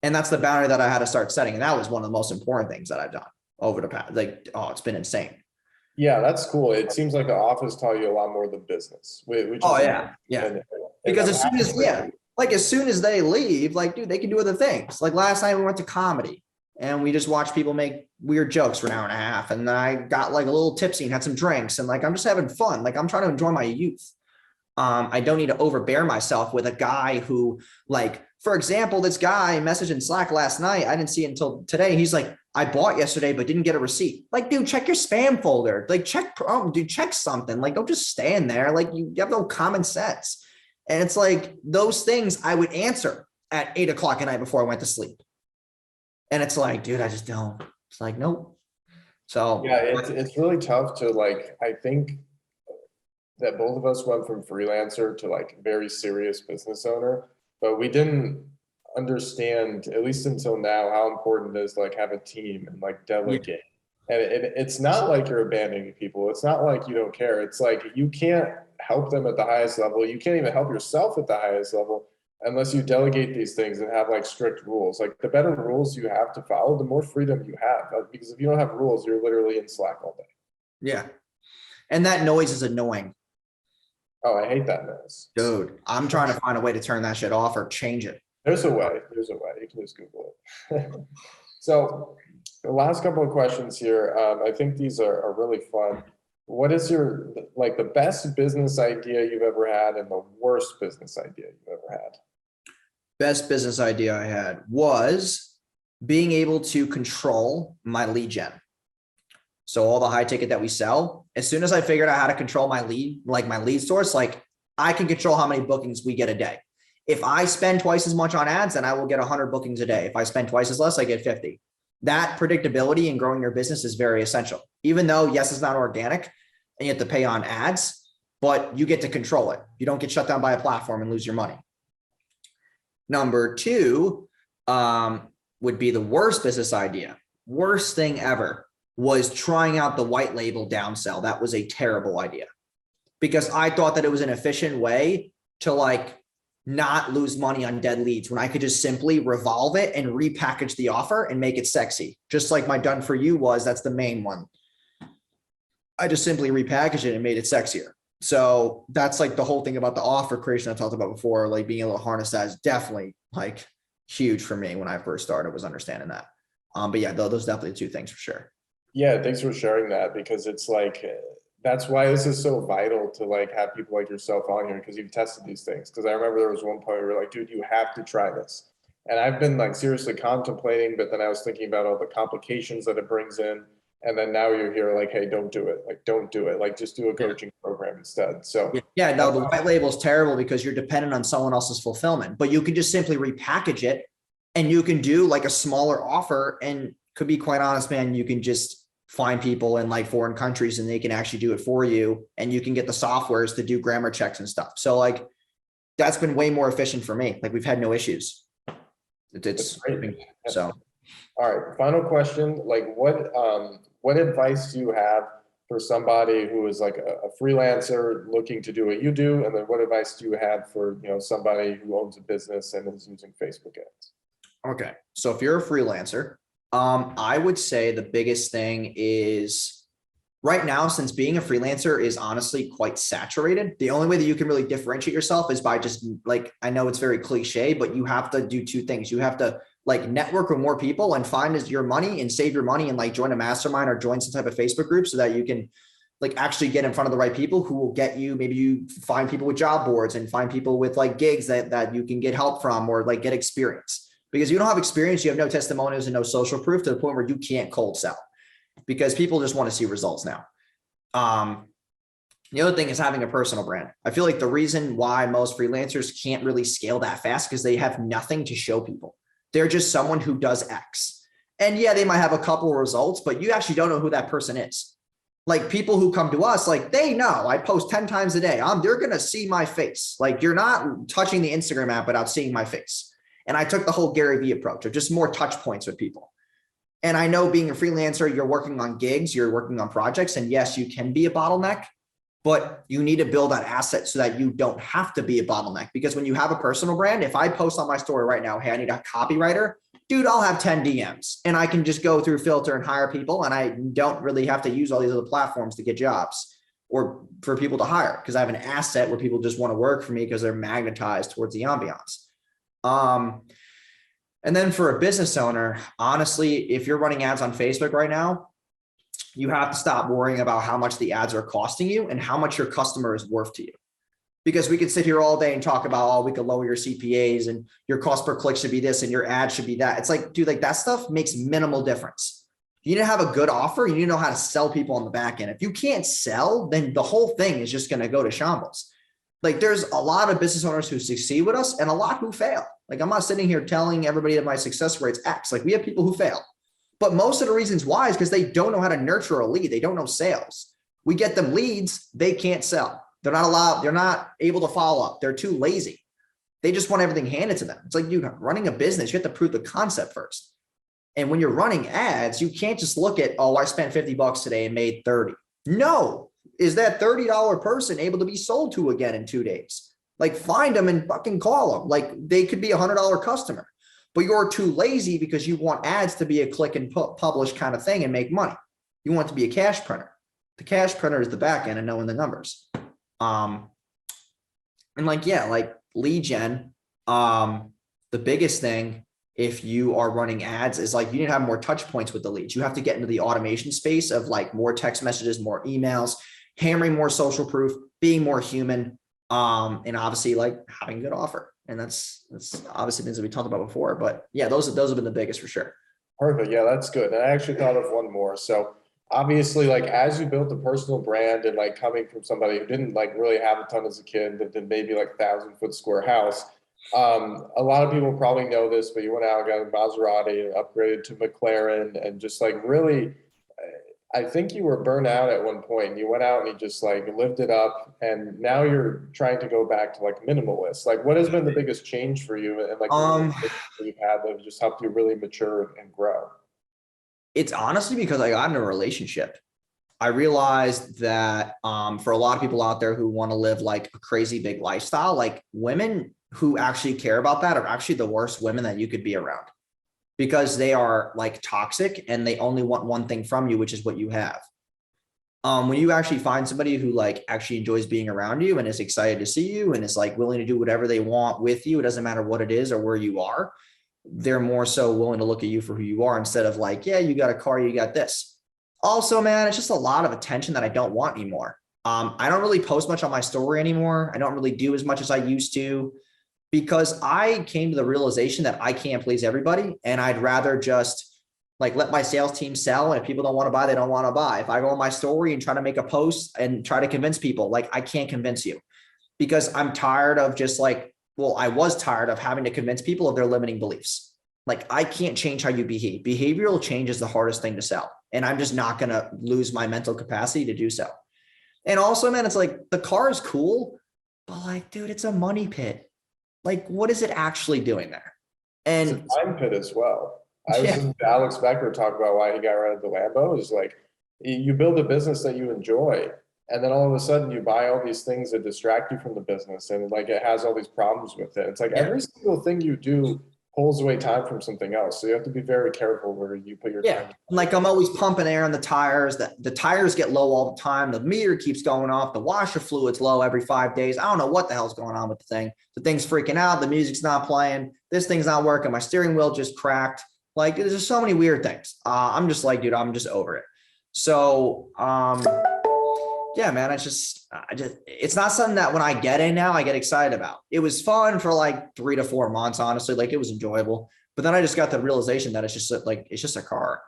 And that's the boundary that I had to start setting. And that was one of the most important things that I've done over the past, like, oh, it's been insane. Yeah, that's cool. It seems like the office taught you a lot more than business, which Oh is, yeah, yeah. and Because I'm as soon happy as, for yeah, you. like as soon as they leave, like, dude, they can do other things. Like last night we went to comedy and we just watched people make weird jokes for an hour and a half. And I got like a little tipsy and had some drinks and like, I'm just having fun. Like I'm trying to enjoy my youth. I don't need to overbear myself with a guy who, like, for example, this guy messaged in Slack last night. I didn't see it until today. He's like, I bought yesterday, but didn't get a receipt. Like, dude, check your spam folder. Like, dude, check something. Like, don't just stand there. Like, you have no common sense. And it's like those things I would answer at 8 o'clock at night before I went to sleep. And it's like, dude, I just don't. It's like, nope. So Yeah, it's really tough to like, I think that both of us went from freelancer to like very serious business owner, but we didn't understand, at least until now, how important it is to like have a team and like yeah, delegate. And it's not like you're abandoning people. It's not like you don't care. It's like you can't help them at the highest level. You can't even help yourself at the highest level unless you delegate these things and have like strict rules. Like the better rules you have to follow, the more freedom you have. Because if you don't have rules, you're literally in Slack all day. yeah. And that noise is annoying. Oh, I hate that noise. Dude, I'm trying to find a way to turn that shit off or change it. There's a way. There's a way. You can just Google it. So the last couple of questions here, I think these are really fun. What is your, like the best business idea you've ever had and the worst business idea you've ever had? Best business idea I had was being able to control my lead gen. So all the high ticket that we sell, as soon as I figured out how to control my lead, like my lead source, like I can control how many bookings we get a day. If I spend twice as much on ads, then I will get 100 bookings a day. If I spend twice as less, I get 50. That predictability in growing your business is very essential. Even though, yes, it's not organic and you have to pay on ads, but you get to control it. You don't get shut down by a platform and lose your money. Number two would be the worst business idea. Worst thing ever was trying out the white label downsell. That was a terrible idea because I thought that it was an efficient way to like not lose money on dead leads when I could just simply revolve it and repackage the offer and make it sexy. Just like my done for you was, that's the main one. I just simply repackaged it and made it sexier. So that's like the whole thing about the offer creation I talked about before, like being able to harness that is definitely like huge for me when I first started, was understanding that. But yeah, those definitely two things for sure. Yeah, thanks for sharing that because it's like, that's why this is so vital to like have people like yourself on here because you've tested these things. Because I remember there was one point where we were like, dude, you have to try this. And I've been like seriously contemplating, but then I was thinking about all the complications that it brings in. And then now you're here like, hey, don't do it. Like, don't do it. Like, just do a coaching program instead. So yeah, no, the white label is terrible because you're dependent on someone else's fulfillment, but you can just simply repackage it and you can do like a smaller offer. And could be quite honest, man, you can just find people in like foreign countries and they can actually do it for you. And you can get the softwares to do grammar checks and stuff. So like, that's been way more efficient for me. Like we've had no issues. It's great. So. All right, final question. Like what advice do you have for somebody who is like a freelancer looking to do what you do? And then what advice do you have for, you know, somebody who owns a business and is using Facebook ads? Okay. So if you're a freelancer, I would say the biggest thing is right now, since being a freelancer is honestly quite saturated, the only way that you can really differentiate yourself is by just like, I know it's very cliche, but you have to do two things. You have to like network with more people and find your money and save your money and like join a mastermind or join some type of Facebook group so that you can like actually get in front of the right people who will get you. Maybe you find people with job boards and find people with like gigs that you can get help from or like get experience. Because you don't have experience, you have no testimonials and no social proof to the point where you can't cold sell because people just want to see results now. The other thing is having a personal brand. I feel like the reason why most freelancers can't really scale that fast because they have nothing to show people. They're just someone who does X. And yeah, they might have a couple of results, but you actually don't know who that person is. Like people who come to us, like they know I post 10 times a day. They're going to see my face. Like you're not touching the Instagram app without seeing my face. And I took the whole Gary Vee approach of just more touch points with people. And I know being a freelancer, you're working on gigs, you're working on projects. And yes, you can be a bottleneck, but you need to build that asset so that you don't have to be a bottleneck. Because when you have a personal brand, if I post on my story right now, hey, I need a copywriter, dude, I'll have 10 DMs and I can just go through filter and hire people. And I don't really have to use all these other platforms to get jobs or for people to hire, because I have an asset where people just want to work for me because they're magnetized towards the ambiance. And then for a business owner, honestly, if you're running ads on Facebook right now, you have to stop worrying about how much the ads are costing you and how much your customer is worth to you. Because we could sit here all day and talk about, oh, we could lower your CPAs and your cost per click should be this and your ad should be that. It's like, dude, like that stuff makes minimal difference. You need to have a good offer. You need to know how to sell people on the back end. If you can't sell, then the whole thing is just going to go to shambles. Like there's a lot of business owners who succeed with us and a lot who fail. Like I'm not sitting here telling everybody that my success rate's X. Like we have people who fail, but most of the reasons why is because they don't know how to nurture a lead. They don't know sales. We get them leads. They can't sell. They're not allowed. They're not able to follow up. They're too lazy. They just want everything handed to them. It's like, dude, running a business, you have to prove the concept first. And when you're running ads, you can't just look at, oh, I spent $50 today and made 30. No. Is that $30 person able to be sold to again in 2 days? Like find them and fucking call them. Like they could be $100 customer, but you're too lazy because you want ads to be a click and publish kind of thing and make money. You want it to be a cash printer. The cash printer is the back end and knowing the numbers. And like, yeah, like lead gen, the biggest thing if you are running ads is like, you need to have more touch points with the leads. You have to get into the automation space of like more text messages, more emails, hammering more social proof, being more human, and obviously like having a good offer. And that's obviously things that we talked about before, but yeah, those have been the biggest for sure. Perfect. Yeah, that's good. And I actually thought of one more. So obviously, like as you built a personal brand and like coming from somebody who didn't like really have a ton as a kid, lived in maybe like 1,000-foot square house. A lot of people probably know this, but you went out and got a Maserati and upgraded to McLaren and just like really, I think you were burnt out at one point. You went out and you just like lived it up, and now you're trying to go back to like minimalist. Like, what has been the biggest change for you, and like that you've had that have just helped you really mature and grow? It's honestly because I got in a relationship. I realized that for a lot of people out there who want to live like a crazy big lifestyle, like women who actually care about that are actually the worst women that you could be around, because they are like toxic and they only want one thing from you, which is what you have. When you actually find somebody who like actually enjoys being around you and is excited to see you and is like willing to do whatever they want with you, it doesn't matter what it is or where you are, they're more so willing to look at you for who you are instead of like, yeah, you got a car, you got this. Also, man, it's just a lot of attention that I don't want anymore. I don't really post much on my story anymore. I don't really do as much as I used to, because I came to the realization that I can't please everybody. And I'd rather just like let my sales team sell. And if people don't want to buy, they don't want to buy. If I go on my story and try to make a post and try to convince people, like I can't convince you, because I'm tired of just like, well, I was tired of having to convince people of their limiting beliefs. Like I can't change how you behave. Behavioral change is the hardest thing to sell. And I'm just not going to lose my mental capacity to do so. And also, man, it's like the car is cool, but like, dude, it's a money pit. Like, what is it actually doing there? And it's a time pit as well. I was listening to Alex Becker talk about why he got rid of the Lambo. Is like you build a business that you enjoy, and then all of a sudden you buy all these things that distract you from the business, and like it has all these problems with it. It's like every single thing you do pulls away time from something else. So you have to be very careful where you put your time. Like I'm always pumping air on the tires. That the tires get low all the time. The meter keeps going off. The washer fluid's low every 5 days. I don't know what the hell's going on with the thing. The thing's freaking out. The music's not playing. This thing's not working. My steering wheel just cracked. Like there's just so many weird things. I'm just like, dude, I'm just over it. So, yeah, man, it's not something that when I get in now, I get excited about. It was fun for like 3 to 4 months, honestly. Like it was enjoyable, but then I just got the realization that it's just a car.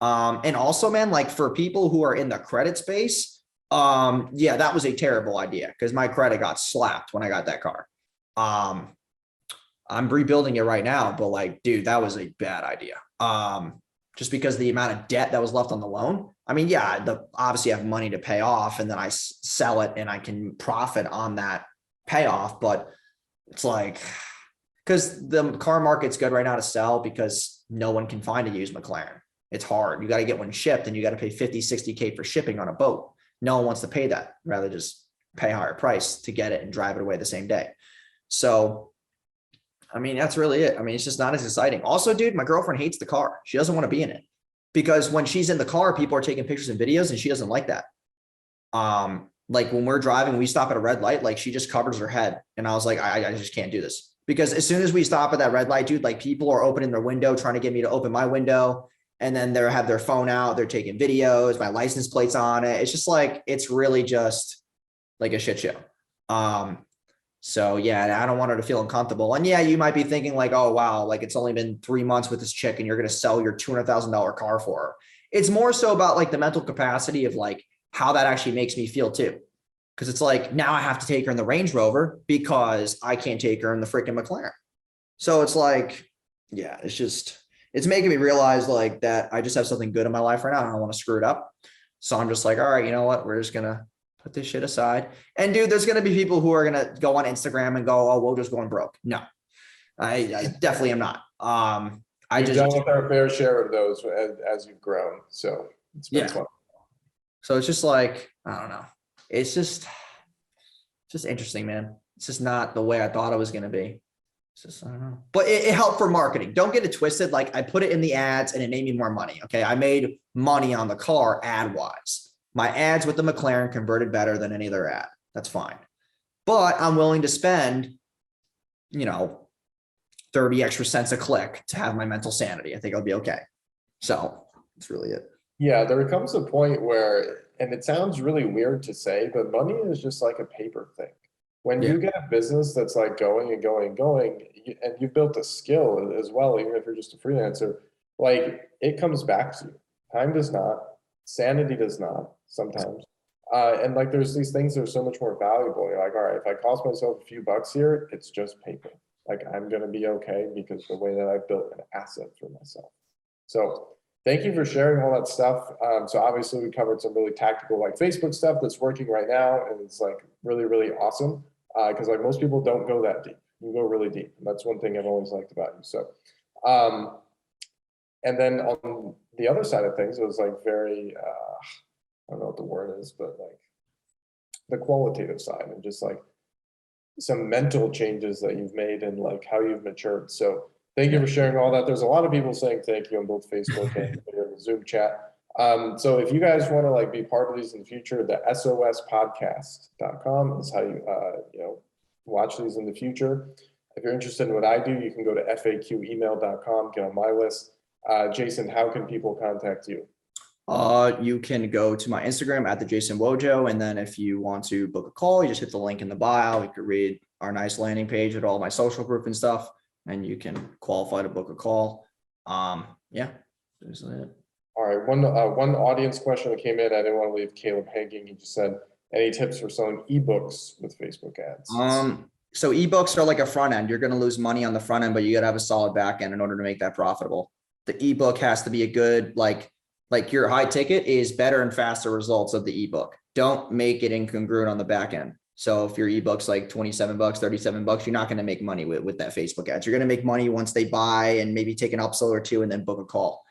And also, man, like for people who are in the credit space, yeah, that was a terrible idea because my credit got slapped when I got that car. I'm rebuilding it right now, but like, dude, that was a bad idea. Just because the amount of debt that was left on the loan. I mean, yeah, obviously I have money to pay off and then I sell it and I can profit on that payoff. But it's like, because the car market's good right now to sell because no one can find a used McLaren. It's hard. You got to get one shipped and you got to pay 50, 60K for shipping on a boat. No one wants to pay that. Rather just pay a higher price to get it and drive it away the same day. So I mean, that's really it. I mean, it's just not as exciting. Also, dude, my girlfriend hates the car. She doesn't want to be in it because when she's in the car, people are taking pictures and videos and she doesn't like that. Like when we're driving, we stop at a red light, like she just covers her head. And I was like, I just can't do this because as soon as we stop at that red light, dude, like people are opening their window, trying to get me to open my window. And then they have their phone out, they're taking videos, my license plate's on it. It's just like, it's really just like a shit show. So yeah, I don't want her to feel uncomfortable. And yeah, you might be thinking like, oh, wow, like it's only been 3 months with this chick and you're going to sell your $200,000 car for her. It's more so about like the mental capacity of like how that actually makes me feel too. Cause it's like, now I have to take her in the Range Rover because I can't take her in the freaking McLaren. So it's like, yeah, it's making me realize like that I just have something good in my life right now. I don't want to screw it up. So I'm just like, all right, you know what? We're just going to put this shit aside. And dude, there's going to be people who are going to go on Instagram and go, oh, Wojo's going broke. No, I definitely am not. We've done with our fair share of those as you've grown. So it's been fun. So it's just like, I don't know. It's just interesting, man. It's just not the way I thought it was going to be. It's just, I don't know. But it helped for marketing. Don't get it twisted. Like I put it in the ads and it made me more money. Okay. I made money on the car ad wise. My ads with the McLaren converted better than any other ad. That's fine. But I'm willing to spend, 30 extra cents a click to have my mental sanity. I think I'll be okay. So that's really it. Yeah, there comes a point where, and it sounds really weird to say, but money is just like a paper thing. When you get a business that's like going and going and going, and you've built a skill as well, even if you're just a freelancer, like it comes back to you. Time does not, sanity does not sometimes. And like there's these things that are so much more valuable. You're like, all right, if I cost myself a few bucks here, it's just paper. Like I'm gonna be okay because the way that I've built an asset for myself. So thank you for sharing all that stuff. So obviously we covered some really tactical like Facebook stuff that's working right now. And it's like really, really awesome. Because like most people don't go that deep. You go really deep. And that's one thing I've always liked about you. So, and then on the other side of things, it was like very, I don't know what the word is, but like the qualitative side and just like some mental changes that you've made and like how you've matured. So thank you for sharing all that. There's a lot of people saying thank you on both Facebook and in the Zoom chat. So if you guys want to like be part of these in the future, the sospodcast.com is how you watch these in the future. If you're interested in what I do, you can go to faqemail.com, get on my list. Jason, how can people contact you? You can go to my Instagram at the Jason Wojo. And then if you want to book a call, you just hit the link in the bio. You can read our nice landing page with all my social proof and stuff, and you can qualify to book a call. Yeah, there's it. All right, one audience question that came in, I didn't want to leave Caleb hanging. He just said, any tips for selling ebooks with Facebook ads? So ebooks are like a front end. You're going to lose money on the front end, but you got to have a solid back end in order to make that profitable. The ebook has to be a good, like your high ticket is better and faster results of the ebook. Don't make it incongruent on the back end. So if your ebook's like 27 bucks, 37 bucks, you're not going to make money with that Facebook ads. You're going to make money once they buy and maybe take an upsell or two and then book a call.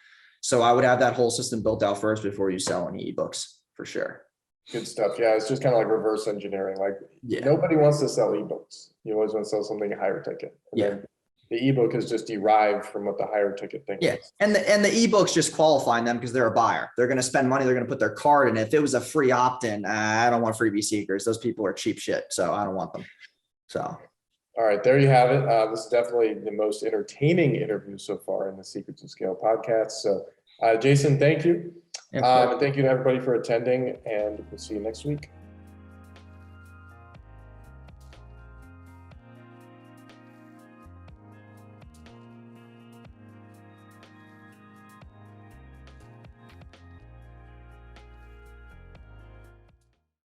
So I would have that whole system built out first before you sell any ebooks for sure. Good stuff. Yeah, it's just kind of like reverse engineering. Like nobody wants to sell ebooks. You always want to sell something higher ticket. And then the ebook is just derived from what the higher ticket thing is. And the ebook's just qualifying them because they're a buyer. They're going to spend money. They're going to put their card in. If it was a free opt-in, I don't want freebie seekers. Those people are cheap shit. So I don't want them. So. All right, there you have it. This is definitely the most entertaining interview so far in the Secrets of Scale podcast. So Jason, thank you. And thank you to everybody for attending, and we'll see you next week.